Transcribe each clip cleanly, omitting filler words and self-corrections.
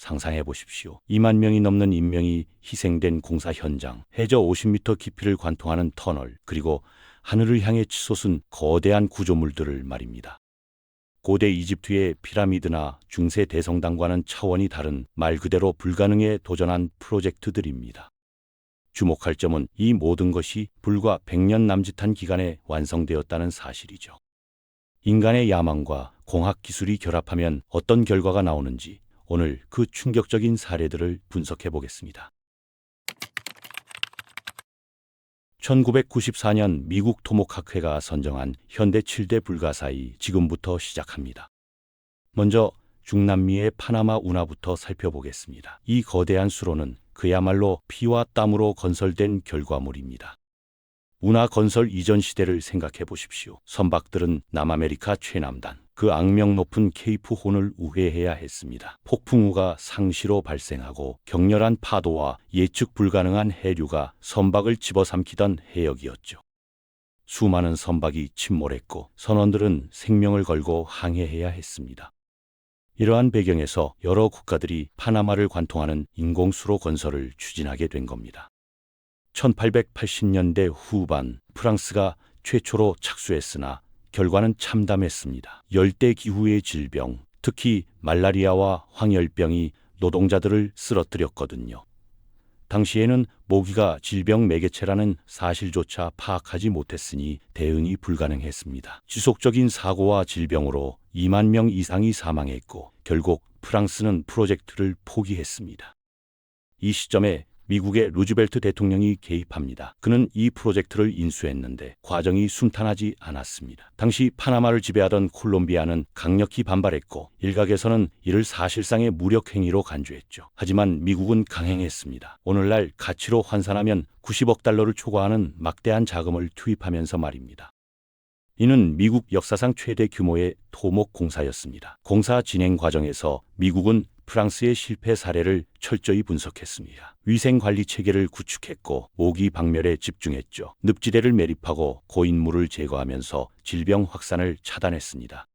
상상해 보십시오. 2만 명이 넘는 인명이 희생된 공사 현장, 해저 50m 깊이를 관통하는 터널, 그리고 하늘을 향해 치솟은 거대한 구조물들을 말입니다. 고대 이집트의 피라미드나 중세 대성당과는 차원이 다른 말 그대로 불가능에 도전한 프로젝트들입니다. 주목할 점은 이 모든 것이 불과 100년 남짓한 기간에 완성되었다는 사실이죠. 인간의 야망과 공학 기술이 결합하면 어떤 결과가 나오는지 오늘 그 충격적인 사례들을 분석해 보겠습니다. 1994년 미국 토목학회가 선정한 현대 7대 불가사의 지금부터 시작합니다. 먼저 중남미의 파나마 운하부터 살펴보겠습니다. 이 거대한 수로는 그야말로 피와 땀으로 건설된 결과물입니다. 운하 건설 이전 시대를 생각해 보십시오. 선박들은 남아메리카 최남단, 그 악명 높은 케이프 혼을 우회해야 했습니다. 폭풍우가 상시로 발생하고 격렬한 파도와 예측 불가능한 해류가 선박을 집어삼키던 해역이었죠. 수많은 선박이 침몰했고 선원들은 생명을 걸고 항해해야 했습니다. 이러한 배경에서 여러 국가들이 파나마를 관통하는 인공수로 건설을 추진하게 된 겁니다. 1880년대 후반 프랑스가 최초로 착수했으나 결과는 참담했습니다. 열대기후의 질병, 특히 말라리아와 황열병이 노동자들을 쓰러뜨렸거든요. 당시에는 모기가 질병 매개체라는 사실조차 파악하지 못했으니 대응이 불가능했습니다. 지속적인 사고와 질병으로 2만 명 이상이 사망했고 결국 프랑스는 프로젝트를 포기했습니다. 이 시점에 미국의 루즈벨트 대통령이 개입합니다. 그는 이 프로젝트를 인수했는데 과정이 순탄하지 않았습니다. 당시 파나마를 지배하던 콜롬비아는 강력히 반발했고 일각에서는 이를 사실상의 무력 행위로 간주했죠. 하지만 미국은 강행했습니다. 오늘날 가치로 환산하면 90억 달러를 초과하는 막대한 자금을 투입하면서 말입니다. 이는 미국 역사상 최대 규모의 토목 공사였습니다. 공사 진행 과정에서 미국은 프랑스의 실패 사례를 철저히 분석했습니다. 위생관리 체계를 구축했고 모기 박멸에 집중했죠. 늪지대를 매립하고 고인물을 제거하면서 질병 확산을 차단했습니다.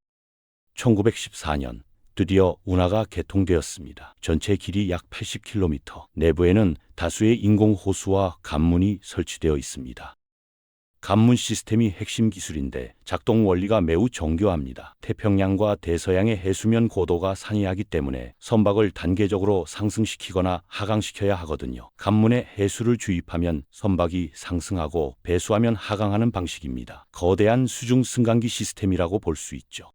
1914년 드디어 운하가 개통되었습니다. 전체 길이 약 80km, 내부에는 다수의 인공호수와 관문이 설치되어 있습니다. 관문 시스템이 핵심 기술인데 작동 원리가 매우 정교합니다. 태평양과 대서양의 해수면 고도가 상이하기 때문에 선박을 단계적으로 상승시키거나 하강시켜야 하거든요. 관문에 해수를 주입하면 선박이 상승하고 배수하면 하강하는 방식입니다. 거대한 수중 승강기 시스템이라고 볼 수 있죠.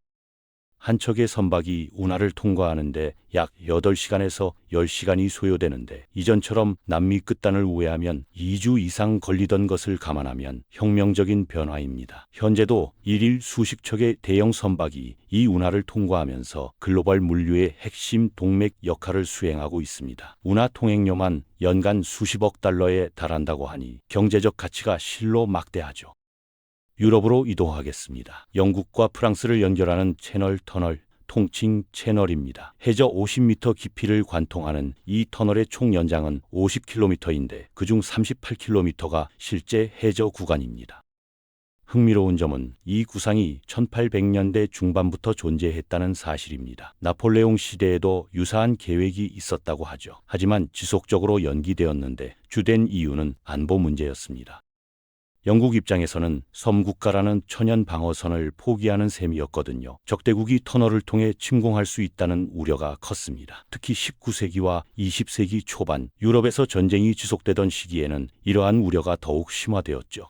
한 척의 선박이 운하를 통과하는데 약 8시간에서 10시간이 소요되는데 이전처럼 남미 끝단을 우회하면 2주 이상 걸리던 것을 감안하면 혁명적인 변화입니다. 현재도 일일 수십 척의 대형 선박이 이 운하를 통과하면서 글로벌 물류의 핵심 동맥 역할을 수행하고 있습니다. 운하 통행료만 연간 수십억 달러에 달한다고 하니 경제적 가치가 실로 막대하죠. 유럽으로 이동하겠습니다. 영국과 프랑스를 연결하는 채널 터널, 통칭 채널입니다. 해저 50m 깊이를 관통하는 이 터널의 총 연장은 50km인데 그중 38km가 실제 해저 구간입니다. 흥미로운 점은 이 구상이 1800년대 중반부터 존재했다는 사실입니다. 나폴레옹 시대에도 유사한 계획이 있었다고 하죠. 하지만 지속적으로 연기되었는데 주된 이유는 안보 문제였습니다. 영국 입장에서는 섬국가라는 천연 방어선을 포기하는 셈이었거든요. 적대국이 터널을 통해 침공할 수 있다는 우려가 컸습니다. 특히 19세기와 20세기 초반 유럽에서 전쟁이 지속되던 시기에는 이러한 우려가 더욱 심화되었죠.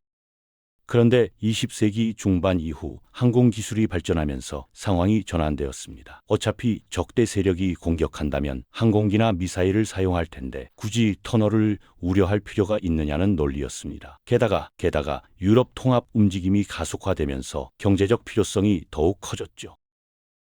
그런데 20세기 중반 이후 항공기술이 발전하면서 상황이 전환되었습니다. 어차피 적대 세력이 공격한다면 항공기나 미사일을 사용할 텐데 굳이 터널을 우려할 필요가 있느냐는 논리였습니다. 게다가 유럽 통합 움직임이 가속화되면서 경제적 필요성이 더욱 커졌죠.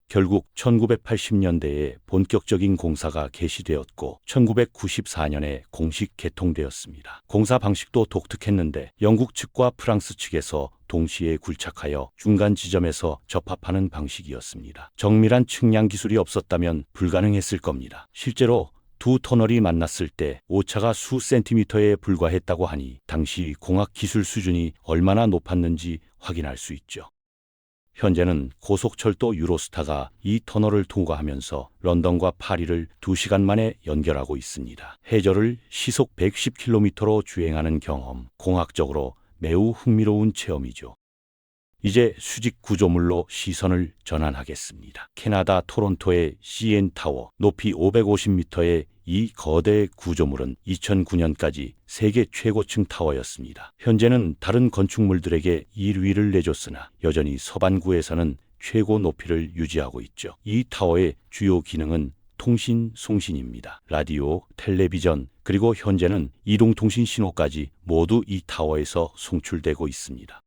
결국 1980년대에 본격적인 공사가 개시되었고 1994년에 공식 개통되었습니다. 공사 방식도 독특했는데 영국 측과 프랑스 측에서 동시에 굴착하여 중간 지점에서 접합하는 방식이었습니다. 정밀한 측량 기술이 없었다면 불가능했을 겁니다. 실제로 두 터널이 만났을 때 오차가 수 센티미터에 불과했다고 하니 당시 공학 기술 수준이 얼마나 높았는지 확인할 수 있죠. 현재는 고속철도 유로스타가 이 터널을 통과하면서 런던과 파리를 2시간 만에 연결하고 있습니다. 해저를 시속 110km로 주행하는 경험, 공학적으로 매우 흥미로운 체험이죠. 이제 수직 구조물로 시선을 전환하겠습니다. 캐나다 토론토의 CN 타워, 높이 550m의 이 거대 구조물은 2009년까지 세계 최고층 타워였습니다. 현재는 다른 건축물들에게 1위를 내줬으나 여전히 서반구에서는 최고 높이를 유지하고 있죠. 이 타워의 주요 기능은 통신, 송신입니다. 라디오, 텔레비전, 그리고 현재는 이동통신 신호까지 모두 이 타워에서 송출되고 있습니다.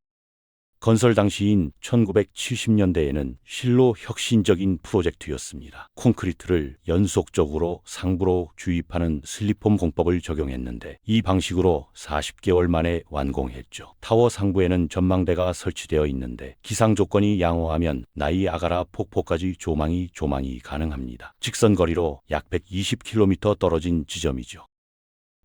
건설 당시인 1970년대에는 실로 혁신적인 프로젝트였습니다. 콘크리트를 연속적으로 상부로 주입하는 슬립폼 공법을 적용했는데 이 방식으로 40개월 만에 완공했죠. 타워 상부에는 전망대가 설치되어 있는데 기상 조건이 양호하면 나이아가라 폭포까지 조망이 가능합니다. 직선 거리로 약 120km 떨어진 지점이죠.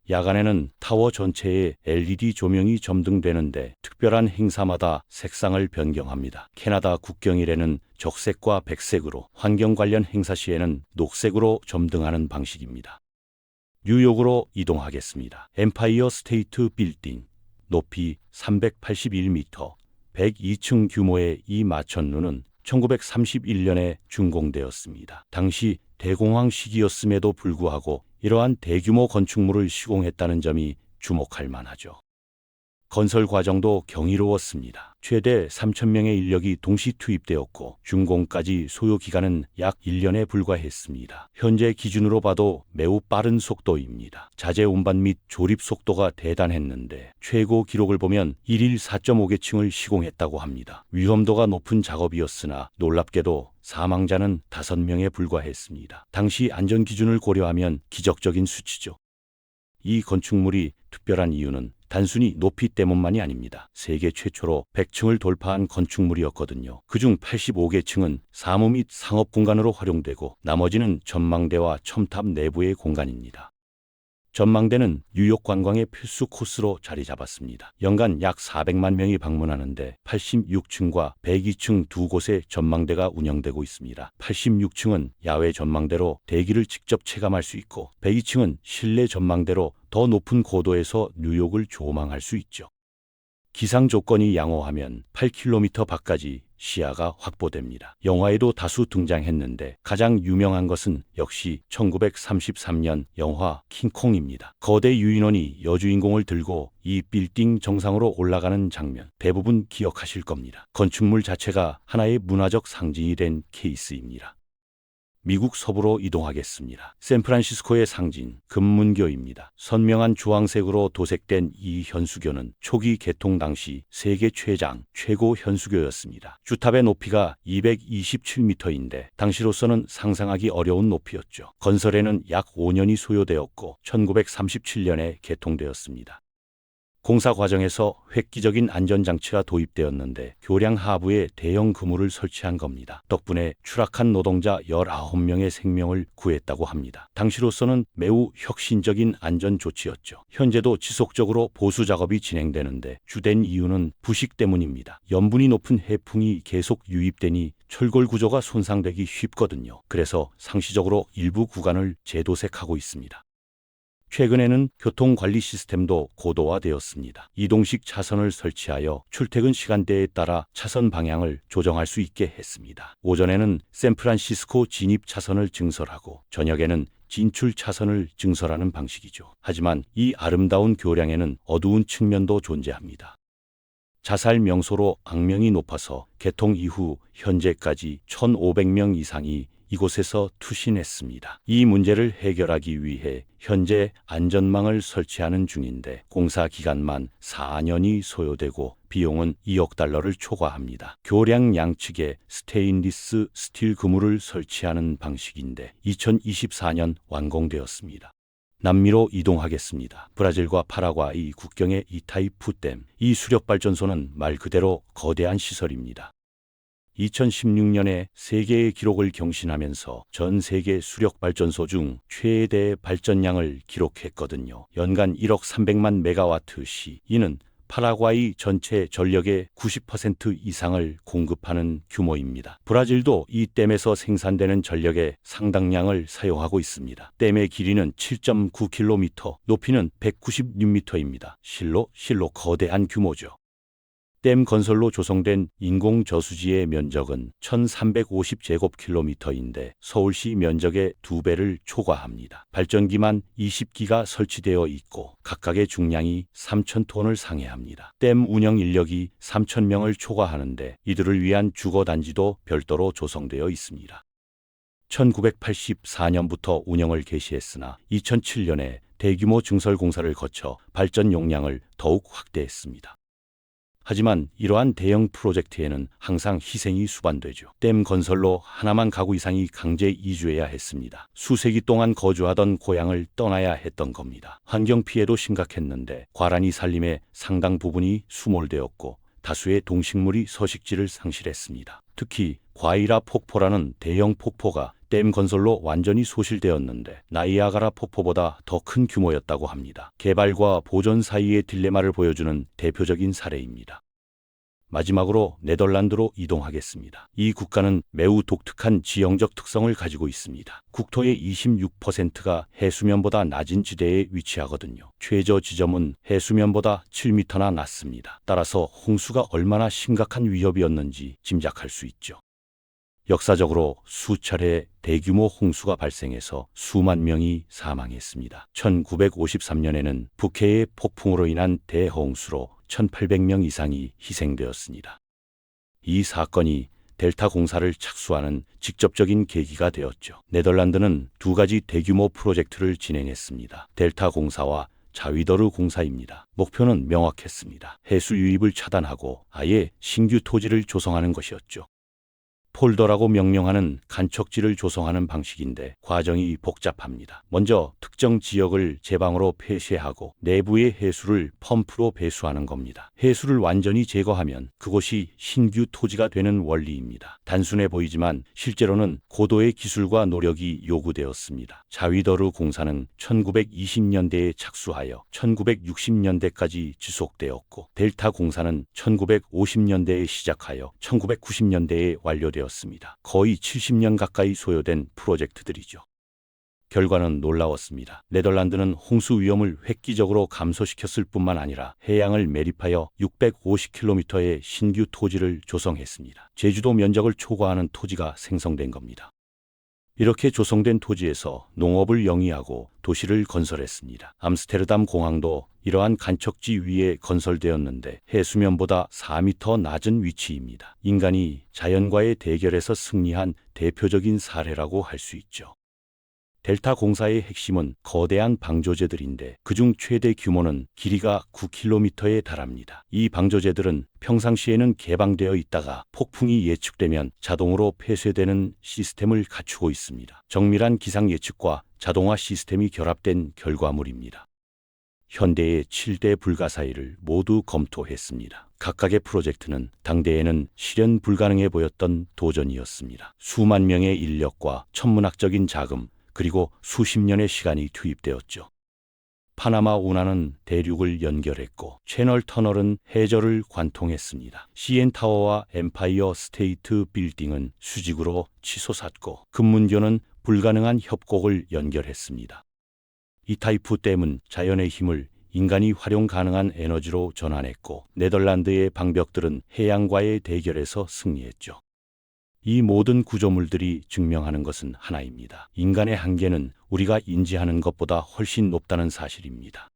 야간에는 타워 전체에 LED 조명이 점등되는데 특별한 행사마다 색상을 변경합니다. 캐나다 국경일에는 적색과 백색으로, 환경 관련 행사 시에는 녹색으로 점등하는 방식입니다. 뉴욕으로 이동하겠습니다. 엠파이어 스테이트 빌딩, 높이 381m, 102층 규모의 이 마천루는 1931년에 준공되었습니다. 당시 대공황 시기였음에도 불구하고 이러한 대규모 건축물을 시공했다는 점이 주목할 만하죠. 건설 과정도 경이로웠습니다. 최대 3,000명의 인력이 동시 투입되었고 준공까지 소요 기간은 약 1년에 불과했습니다. 현재 기준으로 봐도 매우 빠른 속도입니다. 자재 운반 및 조립 속도가 대단했는데 최고 기록을 보면 1일 4.5개층을 시공했다고 합니다. 위험도가 높은 작업이었으나 놀랍게도 사망자는 5명에 불과했습니다. 당시 안전 기준을 고려하면 기적적인 수치죠. 이 건축물이 특별한 이유는 단순히 높이 때문만이 아닙니다. 세계 최초로 100층을 돌파한 건축물이었거든요. 그중 85개층은 사무 및 상업 공간으로 활용되고 나머지는 전망대와 첨탑 내부의 공간입니다. 전망대는 뉴욕 관광의 필수 코스로 자리 잡았습니다. 연간 약 400만 명이 방문하는데 86층과 102층 두 곳의 전망대가 운영되고 있습니다. 86층은 야외 전망대로 대기를 직접 체감할 수 있고 102층은 실내 전망대로 더 높은 고도에서 뉴욕을 조망할 수 있죠. 기상 조건이 양호하면 8km 밖까지 시야가 확보됩니다. 영화에도 다수 등장했는데 가장 유명한 것은 역시 1933년 영화 킹콩입니다. 거대 유인원이 여주인공을 들고 이 빌딩 정상으로 올라가는 장면, 대부분 기억하실 겁니다. 건축물 자체가 하나의 문화적 상징이 된 케이스입니다. 미국 서부로 이동하겠습니다. 샌프란시스코의 상징, 금문교입니다. 선명한 주황색으로 도색된 이 현수교는 초기 개통 당시 세계 최고 현수교였습니다. 주탑의 높이가 227m인데 당시로서는 상상하기 어려운 높이였죠. 건설에는 약 5년이 소요되었고 1937년에 개통되었습니다. 공사 과정에서 획기적인 안전장치가 도입되었는데 교량 하부에 대형 그물을 설치한 겁니다. 덕분에 추락한 노동자 19명의 생명을 구했다고 합니다. 당시로서는 매우 혁신적인 안전 조치였죠. 현재도 지속적으로 보수 작업이 진행되는데 주된 이유는 부식 때문입니다. 염분이 높은 해풍이 계속 유입되니 철골 구조가 손상되기 쉽거든요. 그래서 상시적으로 일부 구간을 재도색하고 있습니다. 최근에는 교통관리 시스템도 고도화되었습니다. 이동식 차선을 설치하여 출퇴근 시간대에 따라 차선 방향을 조정할 수 있게 했습니다. 오전에는 샌프란시스코 진입 차선을 증설하고 저녁에는 진출 차선을 증설하는 방식이죠. 하지만 이 아름다운 교량에는 어두운 측면도 존재합니다. 자살 명소로 악명이 높아서 개통 이후 현재까지 1,500명 이상이 이곳에서 투신했습니다. 이 문제를 해결하기 위해 현재 안전망을 설치하는 중인데 공사 기간만 4년이 소요되고 비용은 2억 달러를 초과합니다. 교량 양측에 스테인리스 스틸 그물을 설치하는 방식인데 2024년 완공되었습니다. 남미로 이동하겠습니다. 브라질과 파라과이 국경의 이타이푸 댐. 이 수력발전소는 말 그대로 거대한 시설입니다. 2016년에 세계의 기록을 경신하면서 전 세계 수력발전소 중 최대 발전량을 기록했거든요. 연간 1억 300만 메가와트 시. 이는 파라과이 전체 전력의 90% 이상을 공급하는 규모입니다. 브라질도 이 댐에서 생산되는 전력의 상당량을 사용하고 있습니다. 댐의 길이는 7.9km, 높이는 196m입니다. 실로 거대한 규모죠. 댐 건설로 조성된 인공 저수지의 면적은 1350제곱킬로미터인데 서울시 면적의 2배를 초과합니다. 발전기만 20기가 설치되어 있고 각각의 중량이 3000톤을 상회합니다. 댐 운영 인력이 3000명을 초과하는데 이들을 위한 주거단지도 별도로 조성되어 있습니다. 1984년부터 운영을 개시했으나 2007년에 대규모 증설 공사를 거쳐 발전 용량을 더욱 확대했습니다. 하지만 이러한 대형 프로젝트에는 항상 희생이 수반되죠. 댐 건설로 하나만 가구 이상이 강제 이주해야 했습니다. 수세기 동안 거주하던 고향을 떠나야 했던 겁니다. 환경 피해도 심각했는데 과란이 산림의 상당 부분이 수몰되었고 다수의 동식물이 서식지를 상실했습니다. 특히 과이라 폭포라는 대형 폭포가 댐 건설로 완전히 소실되었는데 나이아가라 폭포보다 더 큰 규모였다고 합니다. 개발과 보존 사이의 딜레마를 보여주는 대표적인 사례입니다. 마지막으로 네덜란드로 이동하겠습니다. 이 국가는 매우 독특한 지형적 특성을 가지고 있습니다. 국토의 26%가 해수면보다 낮은 지대에 위치하거든요. 최저 지점은 해수면보다 7m나 낮습니다. 따라서 홍수가 얼마나 심각한 위협이었는지 짐작할 수 있죠. 역사적으로 수차례 대규모 홍수가 발생해서 수만 명이 사망했습니다. 1953년에는 북해의 폭풍으로 인한 대홍수로 1800명 이상이 희생되었습니다. 이 사건이 델타 공사를 착수하는 직접적인 계기가 되었죠. 네덜란드는 두 가지 대규모 프로젝트를 진행했습니다. 델타 공사와 자위더르 공사입니다. 목표는 명확했습니다. 해수 유입을 차단하고 아예 신규 토지를 조성하는 것이었죠. 폴더라고 명명하는 간척지를 조성하는 방식인데 과정이 복잡합니다. 먼저 특정 지역을 제방으로 폐쇄하고 내부의 해수를 펌프로 배수하는 겁니다. 해수를 완전히 제거하면 그곳이 신규 토지가 되는 원리입니다. 단순해 보이지만 실제로는 고도의 기술과 노력이 요구되었습니다. 자위더르 공사는 1920년대에 착수하여 1960년대까지 지속되었고 델타 공사는 1950년대에 시작하여 1990년대에 완료되었습니다. 거의 70년 가까이 소요된 프로젝트들이죠. 결과는 놀라웠습니다. 네덜란드는 홍수 위험을 획기적으로 감소시켰을 뿐만 아니라 해양을 매립하여 650km의 신규 토지를 조성했습니다. 제주도 면적을 초과하는 토지가 생성된 겁니다. 이렇게 조성된 토지에서 농업을 영위하고 도시를 건설했습니다. 암스테르담 공항도 이러한 간척지 위에 건설되었는데 해수면보다 4m 낮은 위치입니다. 인간이 자연과의 대결에서 승리한 대표적인 사례라고 할 수 있죠. 델타 공사의 핵심은 거대한 방조제들인데 그중 최대 규모는 길이가 9km에 달합니다. 이 방조제들은 평상시에는 개방되어 있다가 폭풍이 예측되면 자동으로 폐쇄되는 시스템을 갖추고 있습니다. 정밀한 기상 예측과 자동화 시스템이 결합된 결과물입니다. 현대의 7대 불가사의를 모두 검토했습니다. 각각의 프로젝트는 당대에는 실현 불가능해 보였던 도전이었습니다. 수만 명의 인력과 천문학적인 자금, 그리고 수십 년의 시간이 투입되었죠. 파나마 운하는 대륙을 연결했고 채널 터널은 해저를 관통했습니다. CN타워와 엠파이어 스테이트 빌딩은 수직으로 치솟았고 금문교는 불가능한 협곡을 연결했습니다. 이타이프 댐은 자연의 힘을 인간이 활용 가능한 에너지로 전환했고 네덜란드의 방벽들은 해양과의 대결에서 승리했죠. 이 모든 구조물들이 증명하는 것은 하나입니다. 인간의 한계는 우리가 인지하는 것보다 훨씬 높다는 사실입니다.